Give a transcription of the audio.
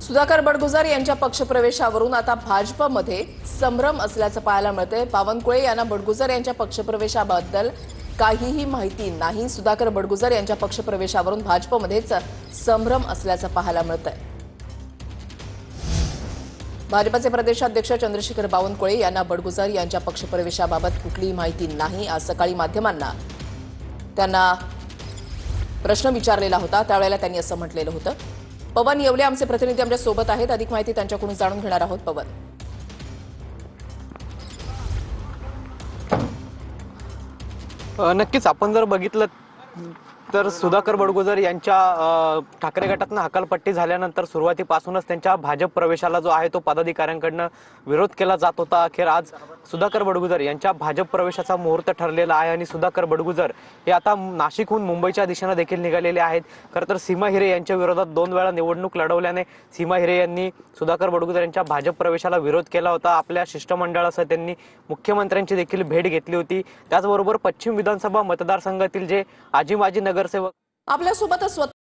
सुधाकर बडगुजर यांच्या पक्षप्रवेशावरून आता भाजपमध्ये संभ्रम असल्याचं पाहायला मिळतंय। बावनकुळे यांना बडगुजर यांच्या पक्षप्रवेशाबद्दल काहीही माहिती नाही। सुधाकर बडगुजर यांच्या पक्षप्रवेशावरून भाजपमध्येच संभ्रम असल्याचं पाहायला मिळतंय। भाजपचे प्रदेशाध्यक्ष चंद्रशेखर बावनकुळे यांना बडगुजर यांच्या पक्षप्रवेशाबाबत कुठलीही माहिती नाही। आज सकाळी माध्यमांना त्यांना प्रश्न विचारलेला होता, त्यावेळेला त्यांनी असं म्हटलेलं होतं। पवन येवले आमचे प्रतिनिधी आमच्या सोबत आहेत, अधिक माहिती त्यांच्याकडून जाणून घेणार आहोत। पवन, नक्कीच आपण जर बघितलं तर सुधाकर बडगुजर यांच्या ठाकरे गटातून हकालपट्टी झाल्यानंतर सुरुवातीपासूनच त्यांच्या भाजप प्रवेशाला जो आहे तो पदाधिकाऱ्यांकडून विरोध केला जात होता। अखेर आज सुधाकर बडगुजर यांच्या भाजप प्रवेशाचा मुहूर्त ठरलेला आहे आणि सुधाकर बडगुजर हे आता नाशिकहून मुंबईच्या दिशेने देखील निघालेले आहेत। खरं तर सीमा हिरे यांच्या विरोधात 2 वेळा निवडणूक लढवल्याने सीमा हिरे यांनी सुधाकर बडगुजर यांच्या भाजप प्रवेशाला विरोध केला होता। आपल्या शिष्टमंडळासह त्यांनी मुख्यमंत्र्यांची देखील भेट घेतली होती। त्याचबरोबर पश्चिम विधानसभा मतदारसंघातील जे आजी माजी नगरसेवक आपल्यासोबतच